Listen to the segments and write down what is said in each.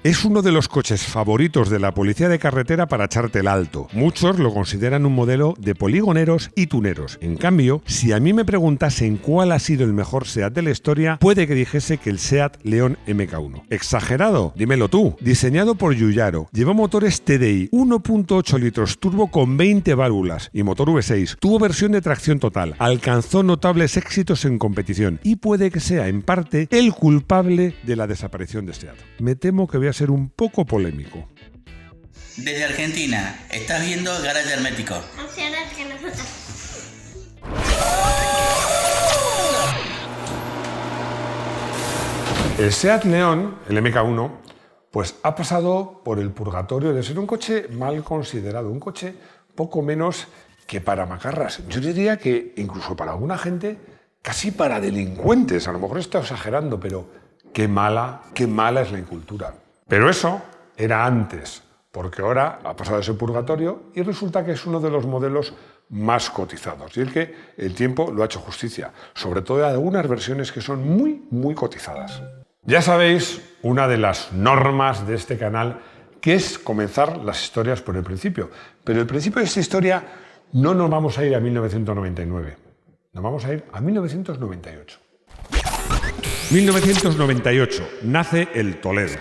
Es uno de los coches favoritos de la policía de carretera para echarte el alto. Muchos lo consideran un modelo de poligoneros y tuneros. En cambio, si a mí me preguntasen cuál ha sido el mejor SEAT de la historia, puede que dijese que el SEAT León MK1. ¿Exagerado? Dímelo tú. Diseñado por Giugiaro, lleva motores TDI 1.8 litros turbo con 20 válvulas y motor V6. Tuvo versión de tracción total. Alcanzó notables éxitos en competición y puede que sea, en parte, el culpable de la desaparición de SEAT. Me temo que voy a ser un poco polémico. Desde Argentina, estás viendo Garaje Hermético. El SEAT León, el MK1, pues ha pasado por el purgatorio de ser un coche mal considerado, un coche poco menos que para macarras. Yo diría que incluso para alguna gente, casi para delincuentes. A lo mejor estoy exagerando, pero qué mala es la incultura. Pero eso era antes, porque ahora ha pasado ese purgatorio y resulta que es uno de los modelos más cotizados. Y es que el tiempo lo ha hecho justicia, sobre todo en algunas versiones que son muy cotizadas. Ya sabéis, una de las normas de este canal, que es comenzar las historias por el principio. Pero el principio de esta historia no nos vamos a ir a 1999, nos vamos a ir a 1998. 1998, nace el Toledo.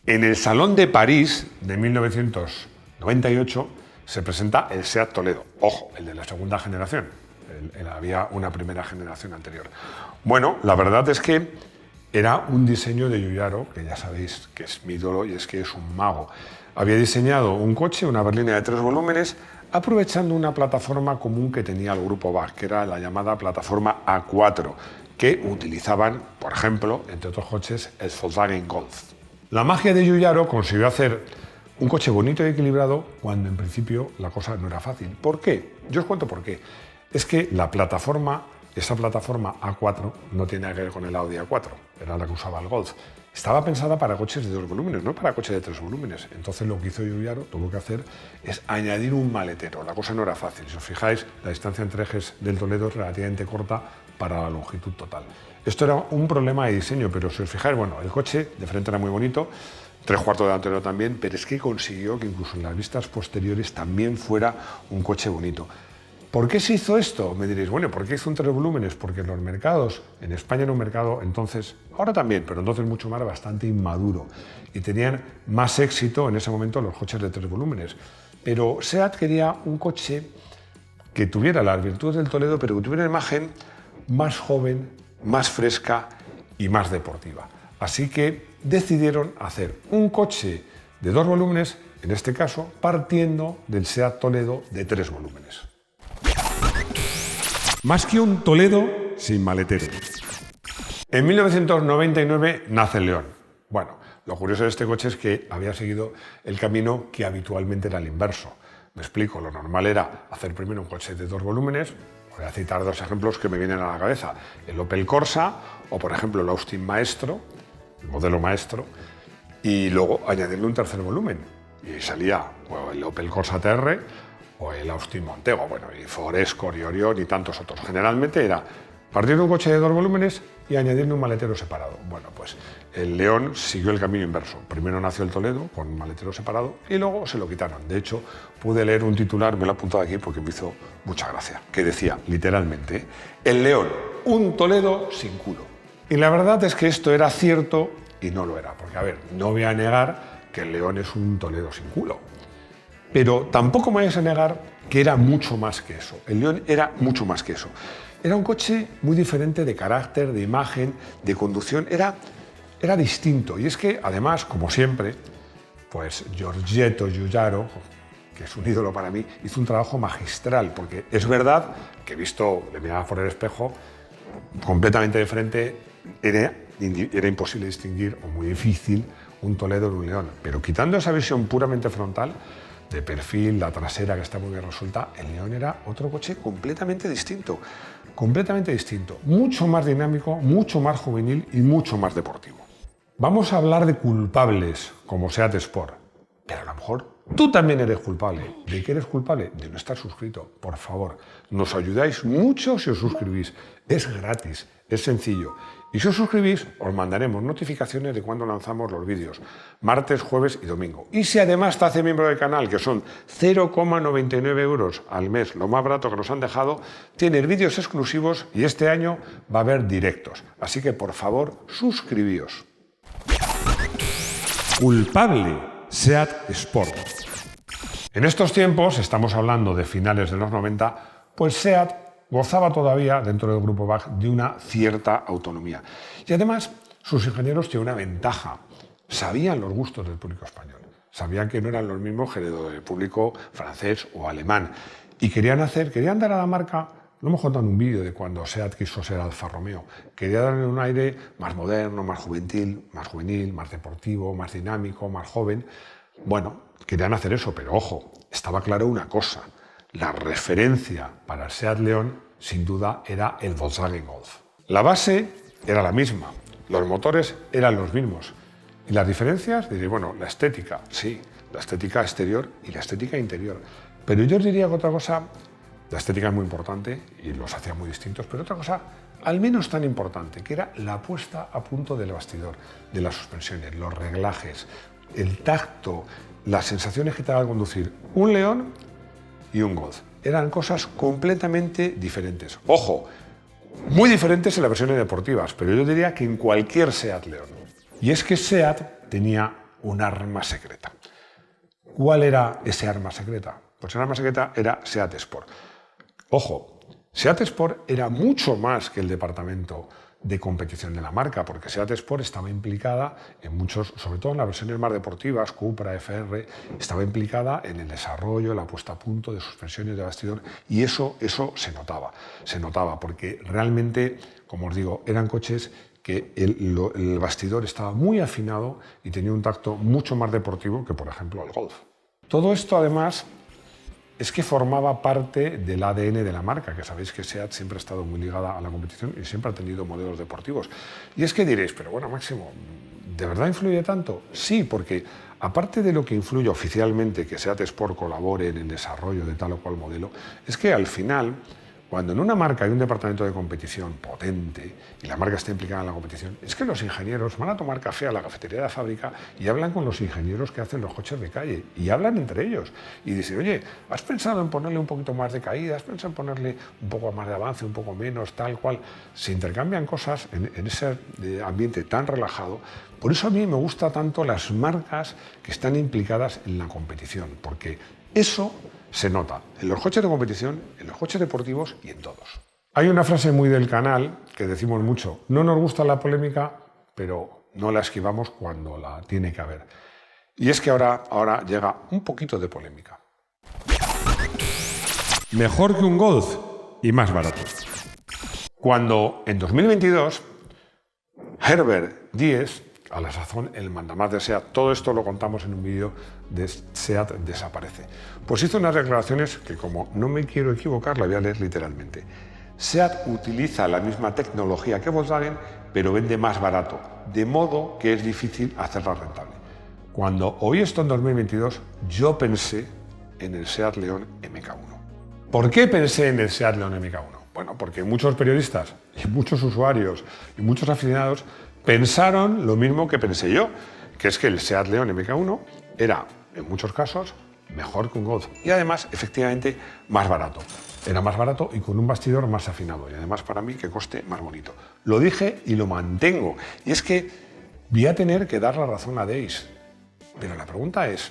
En el Salón de París de 1998 se presenta el SEAT Toledo. Ojo, el de la segunda generación. Había una primera generación anterior. Bueno, la verdad es que era un diseño de Giugiaro, que ya sabéis que es mi ídolo y es que es un mago. Había diseñado un coche, una berlina de 3 volúmenes, aprovechando una plataforma común que tenía el grupo BAC, que era la llamada plataforma A4, que utilizaban, por ejemplo, entre otros coches, el Volkswagen Golf. La magia de Giugiaro consiguió hacer un coche bonito y equilibrado cuando en principio la cosa no era fácil. ¿Por qué? Yo os cuento por qué. Es que esa plataforma A4 no tiene que ver con el Audi A4, era la que usaba el Golf. Estaba pensada para coches de 2 volúmenes, no para coches de 3 volúmenes. Entonces lo que hizo Giugiaro, tuvo que hacer, es añadir un maletero. La cosa no era fácil. Si os fijáis, la distancia entre ejes del Toledo es relativamente corta para la longitud total. Esto era un problema de diseño, pero si os fijáis, bueno, el coche de frente era muy bonito, 3/4 delantero también, pero es que consiguió que incluso en las vistas posteriores también fuera un coche bonito. ¿Por qué se hizo esto? Me diréis, bueno, ¿por qué hizo un 3 volúmenes? Porque en los mercados, en España era un mercado entonces, ahora también, pero entonces mucho más, bastante inmaduro, y tenían más éxito en ese momento los coches de 3 volúmenes. Pero SEAT quería un coche que tuviera las virtudes del Toledo, pero que tuviera una imagen más joven, más fresca y más deportiva. Así que decidieron hacer un coche de 2 volúmenes, en este caso partiendo del SEAT Toledo de 3 volúmenes. Más que un Toledo sin maletero. En 1999 nace el León. Bueno, lo curioso de este coche es que había seguido el camino que habitualmente era el inverso. Me explico, lo normal era hacer primero un coche de 2 volúmenes. Voy a citar 2 ejemplos que me vienen a la cabeza. El Opel Corsa o, por ejemplo, el Austin Maestro, el modelo Maestro, y luego añadirle un 3er volumen. Y salía bueno, el Opel Corsa TR o el Austin Montego, bueno, y Ford Escort y Orion y tantos otros. Generalmente era partir de un coche de 2 volúmenes y añadirle un maletero separado. Bueno, pues el León siguió el camino inverso. Primero nació el Toledo con un maletero separado y luego se lo quitaron. De hecho, pude leer un titular, me lo he apuntado aquí porque me hizo mucha gracia, que decía, literalmente, el León, un Toledo sin culo. Y la verdad es que esto era cierto y no lo era, porque a ver, no voy a negar que el León es un Toledo sin culo, pero tampoco me vais a negar que era mucho más que eso. El León era mucho más que eso. Era un coche muy diferente de carácter, de imagen, de conducción, era distinto. Y es que, además, como siempre, pues Giorgetto Giugiaro, que es un ídolo para mí, hizo un trabajo magistral, porque es verdad que visto de mirada por el espejo, completamente de frente, era imposible distinguir, o muy difícil, un Toledo de un León. Pero quitando esa visión puramente frontal, de perfil, la trasera que está muy bien resuelta, el León era otro coche completamente distinto, mucho más dinámico, mucho más juvenil y mucho más deportivo. Vamos a hablar de culpables como SEAT Sport, pero a lo mejor tú también eres culpable. ¿De qué eres culpable? De no estar suscrito. Por favor, nos ayudáis mucho si os suscribís. Es gratis, es sencillo. Y si os suscribís, os mandaremos notificaciones de cuando lanzamos los vídeos, martes, jueves y domingo. Y si además te hace miembro del canal, que son 0,99 euros al mes, lo más barato que nos han dejado, tienes vídeos exclusivos y este año va a haber directos. Así que, por favor, suscribíos. Culpable, SEAT Sport. En estos tiempos, estamos hablando de finales de los 90, pues SEAT gozaba todavía, dentro del grupo BAG, de una cierta autonomía. Y además, sus ingenieros tienen una ventaja. Sabían los gustos del público español. Sabían que no eran los mismos que del público francés o alemán. Y querían dar a la marca, lo hemos contado en un vídeo de cuando SEAT quiso ser Alfa Romeo, quería darle un aire más moderno, más juvenil, más deportivo, más dinámico, más joven. Bueno, querían hacer eso, pero ojo, estaba claro una cosa. La referencia para el SEAT León, sin duda, era el Volkswagen Golf. La base era la misma, los motores eran los mismos. ¿Y las diferencias? Diréis, bueno, la estética, sí, la estética exterior y la estética interior. Pero yo os diría que otra cosa, la estética es muy importante y los hacía muy distintos, pero otra cosa al menos tan importante, que era la puesta a punto del bastidor, de las suspensiones, los reglajes, el tacto, las sensaciones que te da al conducir un León y un Golf. Eran cosas completamente diferentes. Ojo, muy diferentes en las versiones deportivas, pero yo diría que en cualquier SEAT León. Y es que SEAT tenía un arma secreta. ¿Cuál era ese arma secreta? Pues el arma secreta era SEAT Sport. Ojo, SEAT Sport era mucho más que el departamento de competición de la marca, porque SEAT Sport estaba implicada en muchos, sobre todo en las versiones más deportivas, Cupra, FR, estaba implicada en el desarrollo, la puesta a punto de suspensiones de bastidor, y eso se notaba, porque realmente, como os digo, eran coches que el bastidor estaba muy afinado y tenía un tacto mucho más deportivo que, por ejemplo, el Golf. Todo esto, además, es que formaba parte del ADN de la marca, que sabéis que SEAT siempre ha estado muy ligada a la competición y siempre ha tenido modelos deportivos. Y es que diréis, pero bueno, Máximo, ¿de verdad influye tanto? Sí, porque aparte de lo que influye oficialmente que SEAT Sport colabore en el desarrollo de tal o cual modelo, es que al final, cuando en una marca hay un departamento de competición potente y la marca está implicada en la competición, es que los ingenieros van a tomar café a la cafetería de la fábrica y hablan con los ingenieros que hacen los coches de calle y hablan entre ellos y dicen, oye, ¿has pensado en ponerle un poquito más de caída? ¿Has pensado en ponerle un poco más de avance, un poco menos, tal cual? Se intercambian cosas en ese ambiente tan relajado. Por eso a mí me gustan tanto las marcas que están implicadas en la competición, porque eso se nota en los coches de competición, en los coches deportivos y en todos. Hay una frase muy del canal que decimos mucho, no nos gusta la polémica, pero no la esquivamos cuando la tiene que haber. Y es que ahora llega un poquito de polémica. Mejor que un Golf y más barato. Cuando en 2022 Herbert Diess, a la sazón el mandamás de SEAT, todo esto lo contamos en un vídeo de SEAT desaparece, pues hizo unas declaraciones que, como no me quiero equivocar, la voy a leer literalmente. SEAT utiliza la misma tecnología que Volkswagen, pero vende más barato, de modo que es difícil hacerla rentable. Cuando oí esto en 2022, yo pensé en el SEAT León MK1. ¿Por qué pensé en el SEAT León MK1? Bueno, porque muchos periodistas y muchos usuarios y muchos aficionados pensaron lo mismo que pensé yo, que es que el SEAT León MK1 era, en muchos casos, mejor que un Golf y además, efectivamente, más barato. Era más barato y con un bastidor más afinado y además para mí que coste más bonito. Lo dije y lo mantengo. Y es que voy a tener que dar la razón a Diess. Pero la pregunta es,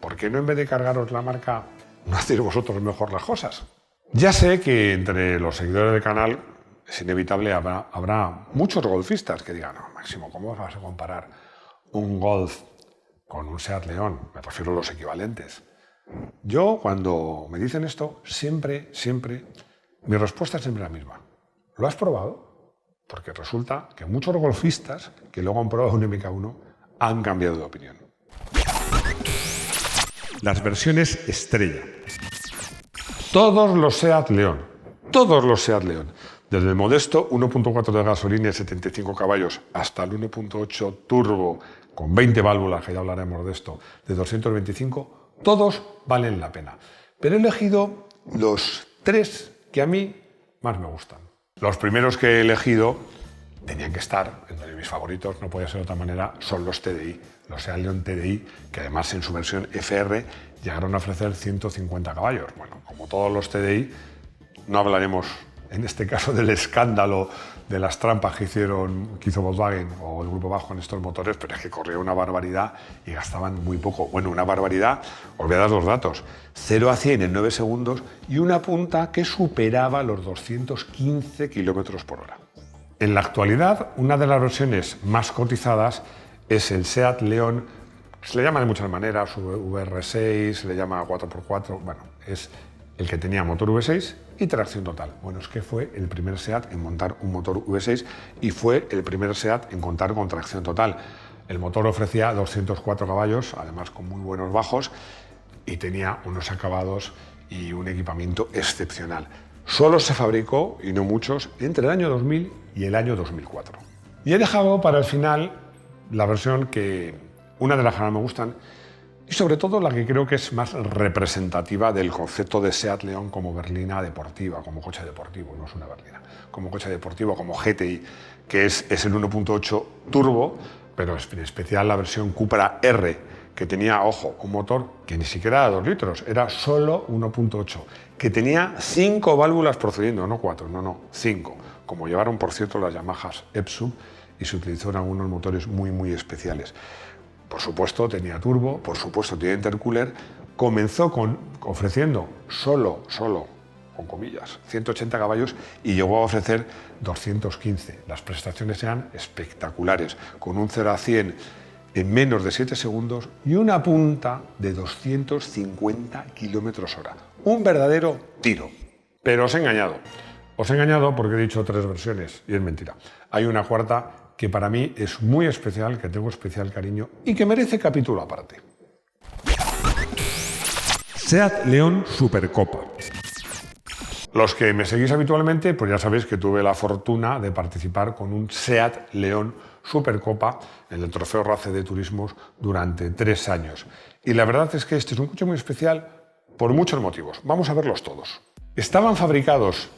¿por qué no en vez de cargaros la marca, no hacéis vosotros mejor las cosas? Ya sé que entre los seguidores del canal es inevitable, habrá muchos golfistas que digan, no, Máximo, ¿cómo vas a comparar un Golf con un SEAT León? Me refiero a los equivalentes. Yo, cuando me dicen esto, siempre, mi respuesta es siempre la misma. ¿Lo has probado? Porque resulta que muchos golfistas que luego han probado un MK1 han cambiado de opinión. Las versiones estrella. Todos los SEAT León, desde el modesto 1.4 de gasolina y 75 caballos hasta el 1.8 turbo con 20 válvulas, que ya hablaremos de esto, de 225, todos valen la pena. Pero he elegido los 3 que a mí más me gustan. Los primeros que he elegido tenían que estar, entre mis favoritos, no podía ser de otra manera, son los TDI, los Seat León TDI, que además en su versión FR llegaron a ofrecer 150 caballos. Bueno, como todos los TDI, no hablaremos en este caso del escándalo de las trampas que hizo Volkswagen o el Grupo Bajo en estos motores, pero es que corría una barbaridad y gastaban muy poco. Bueno, una barbaridad, olvidad los datos, 0 a 100 en 9 segundos y una punta que superaba los 215 km por hora. En la actualidad, una de las versiones más cotizadas es el Seat León, se le llama de muchas maneras, VR6, se le llama 4x4, bueno, es el que tenía motor V6 y tracción total. Bueno, es que fue el primer Seat en montar un motor V6 y fue el primer Seat en contar con tracción total. El motor ofrecía 204 caballos, además con muy buenos bajos, y tenía unos acabados y un equipamiento excepcional. Solo se fabricó, y no muchos, entre el año 2000 y el año 2004. Y he dejado para el final la versión que una de las que más me gustan, y sobre todo la que creo que es más representativa del concepto de Seat León como berlina deportiva, como coche deportivo, no es una berlina, como coche deportivo, como GTI, que es el 1.8 turbo, pero en especial la versión Cupra R, que tenía, ojo, un motor que ni siquiera era de 2 litros, era solo 1.8, que tenía 5 válvulas procediendo, no 4, no, 5, como llevaron, por cierto, las Yamahas Epsub, y se utilizó en algunos motores muy especiales. Por supuesto tenía turbo, por supuesto tenía intercooler, comenzó ofreciendo solo, con comillas, 180 caballos y llegó a ofrecer 215. Las prestaciones eran espectaculares, con un 0 a 100 en menos de 7 segundos y una punta de 250 km/h. Un verdadero tiro. Pero os he engañado. Os he engañado porque he dicho 3 versiones y es mentira. Hay una cuarta que para mí es muy especial, que tengo especial cariño y que merece capítulo aparte. Seat León Supercopa. Los que me seguís habitualmente, pues ya sabéis que tuve la fortuna de participar con un Seat León Supercopa en el Trofeo RACE de Turismos durante 3 años. Y la verdad es que este es un coche muy especial por muchos motivos. Vamos a verlos todos. Estaban fabricados,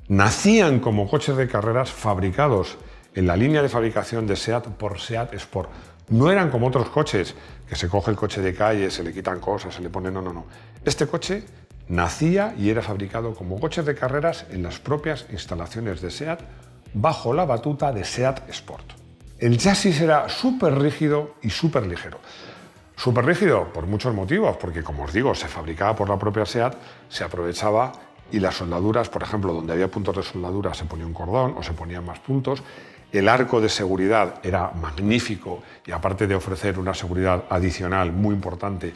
nacían como coches de carreras fabricados en la línea de fabricación de Seat por Seat Sport. No eran como otros coches, que se coge el coche de calle, se le quitan cosas, se le pone... No. Este coche nacía y era fabricado como coches de carreras en las propias instalaciones de Seat, bajo la batuta de Seat Sport. El chasis era súper rígido y súper ligero. Súper rígido por muchos motivos, porque como os digo, se fabricaba por la propia Seat, se aprovechaba y las soldaduras, por ejemplo, donde había puntos de soldadura se ponía un cordón o se ponían más puntos. El arco de seguridad era magnífico y aparte de ofrecer una seguridad adicional muy importante,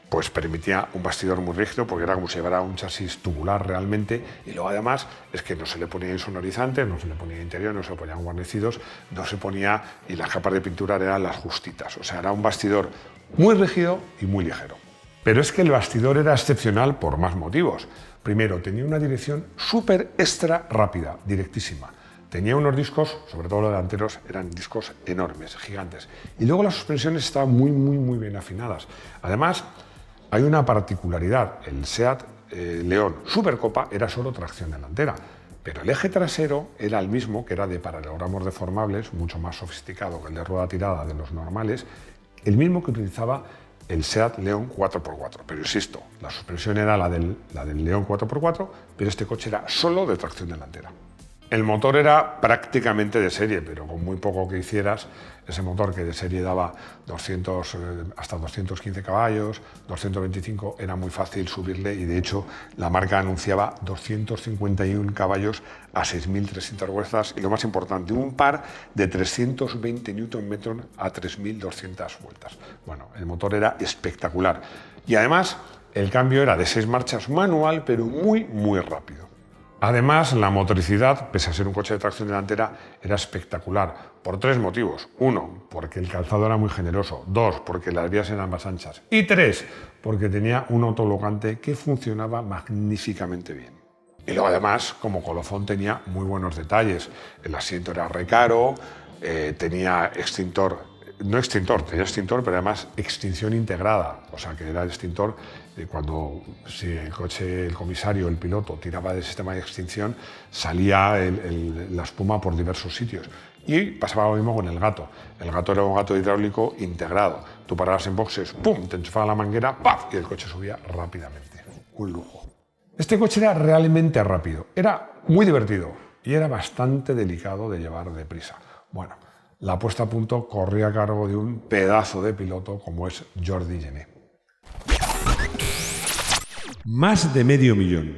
pues permitía un bastidor muy rígido porque era como si llevara un chasis tubular realmente, y luego además es que no se le ponía insonorizantes, no se le ponía interior, no se le ponían guarnecidos, no se ponía, y las capas de pintura eran las justitas, o sea, era un bastidor muy rígido y muy ligero. Pero es que el bastidor era excepcional por más motivos. Primero, tenía una dirección súper extra rápida, directísima. Tenía unos discos, sobre todo los delanteros, eran discos enormes, gigantes. Y luego las suspensiones estaban muy bien afinadas. Además, hay una particularidad. El Seat León Supercopa era solo tracción delantera, pero el eje trasero era el mismo, que era de paralelogramos deformables, mucho más sofisticado que el de rueda tirada de los normales, el mismo que utilizaba el Seat León 4x4. Pero insisto, la suspensión era la del León 4x4, pero este coche era solo de tracción delantera. El motor era prácticamente de serie, pero con muy poco que hicieras, ese motor que de serie daba hasta 215 caballos, 225, era muy fácil subirle y de hecho la marca anunciaba 251 caballos a 6.300 vueltas y lo más importante, un par de 320 Nm a 3.200 vueltas. Bueno, el motor era espectacular y además el cambio era de 6 marchas manual, pero muy rápido. Además, la motoricidad, pese a ser un coche de tracción delantera, era espectacular por 3 motivos. 1, porque el calzado era muy generoso. 2, porque las vías eran más anchas. Y 3, porque tenía un autoblocante que funcionaba magníficamente bien. Y luego además, como colofón, tenía muy buenos detalles. El asiento era recaro, tenía tenía extintor, pero además extinción integrada. O sea, que era el extintor cuando si el coche, el comisario, el piloto tiraba del sistema de extinción, salía la espuma por diversos sitios. Y pasaba lo mismo con el gato. El gato era un gato hidráulico integrado. Tú parabas en boxes, ¡pum!, te enchufaba la manguera, ¡paf!, y el coche subía rápidamente. Un lujo. Este coche era realmente rápido, era muy divertido y era bastante delicado de llevar deprisa. Bueno, la puesta a punto corría a cargo de un pedazo de piloto como es Jordi Gené. Más de medio millón.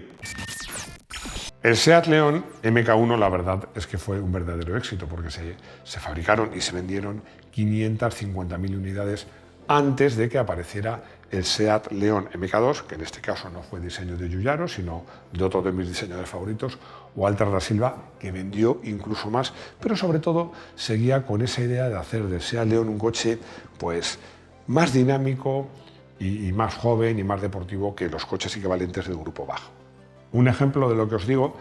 El Seat León MK1, la verdad es que fue un verdadero éxito porque se fabricaron y se vendieron 550.000 unidades antes de que apareciera el Seat León MK2, que en este caso no fue diseño de Giugiaro, sino de otro de mis diseñadores favoritos, Walter da Silva, que vendió incluso más, pero sobre todo seguía con esa idea de hacer del Seat León un coche pues, más dinámico y más joven y más deportivo que los coches equivalentes del grupo BAG. Un ejemplo de lo que os digo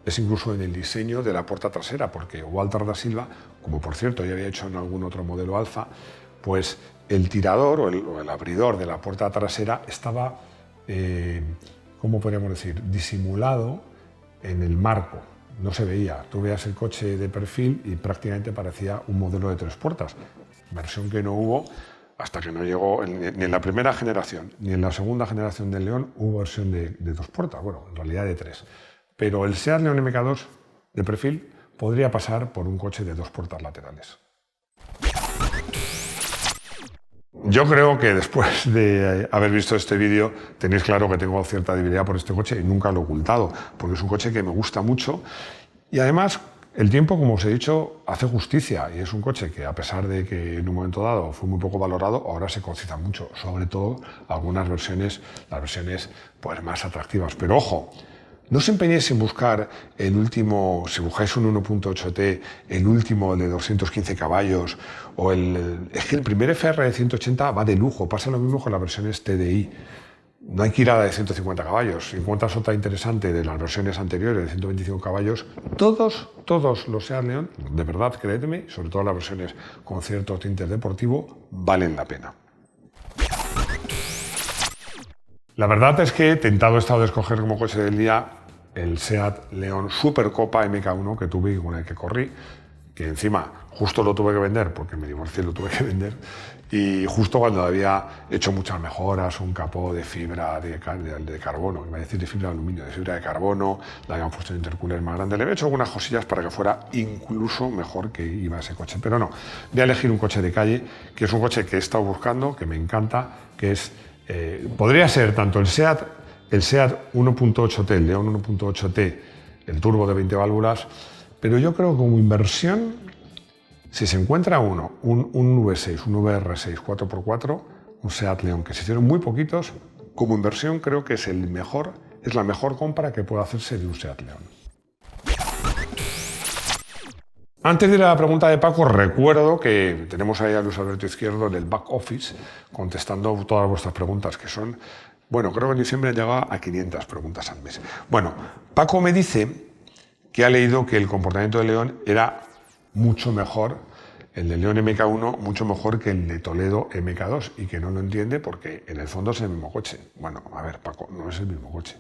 es incluso en el diseño de la puerta trasera, porque Walter da Silva, como por cierto ya había hecho en algún otro modelo Alfa, pues el tirador o el abridor de la puerta trasera estaba, ¿cómo podríamos decir?, disimulado en el marco. No se veía. Tú veías el coche de perfil y prácticamente parecía un modelo de 3 puertas. Versión que no hubo hasta que no llegó ni en la primera generación ni en la segunda generación del León hubo versión de 2 puertas, bueno, en realidad de 3. Pero el Seat León MK2 de perfil podría pasar por un coche de 2 puertas laterales. Yo creo que después de haber visto este vídeo tenéis claro que tengo cierta debilidad por este coche y nunca lo he ocultado, porque es un coche que me gusta mucho y además el tiempo, como os he dicho, hace justicia y es un coche que a pesar de que en un momento dado fue muy poco valorado, ahora se cotiza mucho, sobre todo algunas versiones, las versiones pues, más atractivas. Pero ojo, no os empeñéis en buscar el último, si buscáis un 1.8T, el último de 215 caballos, o es que el primer FR de 180 va de lujo, pasa lo mismo con las versiones TDI. No hay que ir a la de 150 caballos. Si encuentras otra interesante de las versiones anteriores de 125 caballos, todos los Seat León, de verdad, créetme, sobre todo las versiones con cierto tinte deportivo, valen la pena. La verdad es que tentado he estado de escoger como coche del día el Seat León Supercopa MK1 que tuve y con el que corrí, que encima justo lo tuve que vender porque me divorcié, lo tuve que vender, y justo cuando había hecho muchas mejoras, un capó de fibra de carbono, iba a decir de fibra de aluminio, de fibra de carbono, le habían puesto un intercooler más grande, le había hecho algunas cosillas para que fuera incluso mejor que iba ese coche, pero no, voy a elegir un coche de calle, que es un coche que he estado buscando, que me encanta, que es, podría ser tanto el SEAT 1.8T, el León 1.8T, el turbo de 20 válvulas, pero yo creo que como inversión, si se encuentra un V6, un VR6 4x4, un Seat León, que se hicieron muy poquitos, como inversión creo que es la mejor compra que puede hacerse de un Seat León. Antes de ir a la pregunta de Paco, recuerdo que tenemos ahí a Luis Alberto Izquierdo en el back office contestando todas vuestras preguntas, que son, bueno, creo que en diciembre llegaba a 500 preguntas al mes. Bueno, Paco me dice que ha leído que el comportamiento del León era mucho mejor, el del León MK1, mucho mejor que el de Toledo MK2 y que no lo entiende porque en el fondo es el mismo coche. Bueno, a ver, Paco, no es el mismo coche.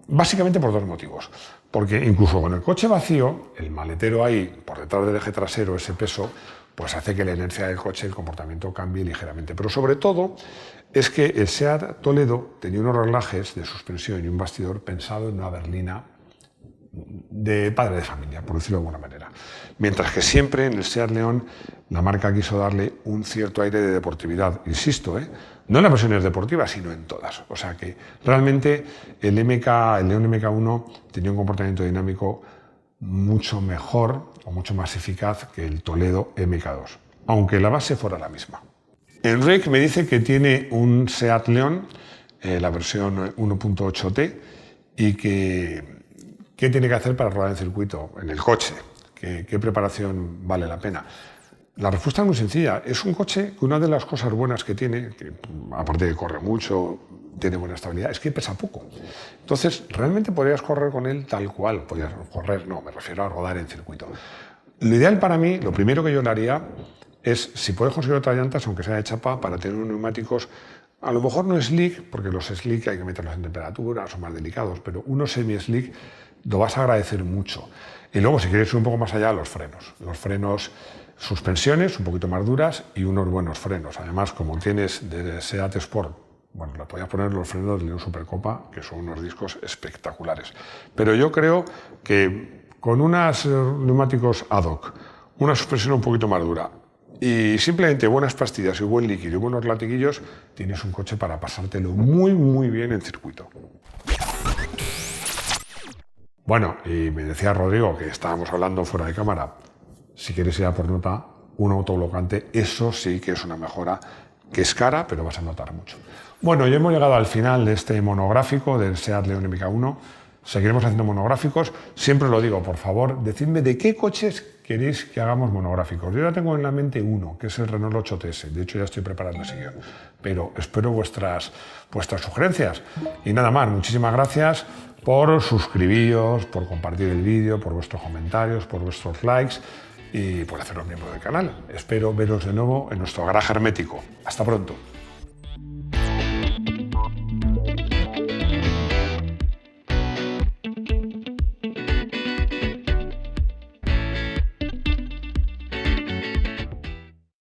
Básicamente por 2 motivos. Porque incluso con el coche vacío, el maletero ahí, por detrás del eje trasero, ese peso, pues hace que la inercia del coche, el comportamiento cambie ligeramente. Pero sobre todo es que el Seat Toledo tenía unos reglajes de suspensión y un bastidor pensado en una berlina de padre de familia, por decirlo de alguna manera. Mientras que siempre en el Seat León la marca quiso darle un cierto aire de deportividad, insisto, no en las versiones deportivas, sino en todas. O sea que realmente el León MK1 tenía un comportamiento dinámico mucho mejor o mucho más eficaz que el Toledo MK2, aunque la base fuera la misma. Enrique me dice que tiene un Seat León, la versión 1.8T, y que ¿qué tiene que hacer para rodar en circuito en el coche? ¿Qué preparación vale la pena? La respuesta es muy sencilla. Es un coche que una de las cosas buenas que tiene, que aparte de que corre mucho, tiene buena estabilidad, es que pesa poco. Entonces, realmente podrías correr con él tal cual. Podrías correr, no, me refiero a rodar en circuito. Lo ideal para mí, lo primero que yo le haría es, si puedes conseguir otras llantas, aunque sea de chapa, para tener unos neumáticos, a lo mejor no slick, porque los slick hay que meterlos en temperatura, son más delicados, pero unos semi-slick lo vas a agradecer mucho. Y luego, si quieres ir un poco más allá, los frenos. Los frenos, suspensiones un poquito más duras y unos buenos frenos. Además, como tienes de Seat Sport, bueno, le podías poner los frenos de León Supercopa, que son unos discos espectaculares. Pero yo creo que con unos neumáticos ad hoc, una suspensión un poquito más dura y simplemente buenas pastillas y buen líquido y buenos latiguillos, tienes un coche para pasártelo muy, muy bien en circuito. Bueno, y me decía Rodrigo, que estábamos hablando fuera de cámara, si quieres ir a por nota, un autoblocante, eso sí que es una mejora que es cara, pero vas a notar mucho. Bueno, ya hemos llegado al final de este monográfico del Seat León MK1. Seguiremos haciendo monográficos. Siempre lo digo, por favor, decidme de qué coches queréis que hagamos monográficos. Yo ya tengo en la mente uno, que es el Renault 8TS. De hecho, ya estoy preparando ese guión. Pero espero vuestras sugerencias. Y nada más, muchísimas gracias por suscribiros, por compartir el vídeo, por vuestros comentarios, por vuestros likes y por haceros miembro del canal. Espero veros de nuevo en nuestro garaje hermético. Hasta pronto.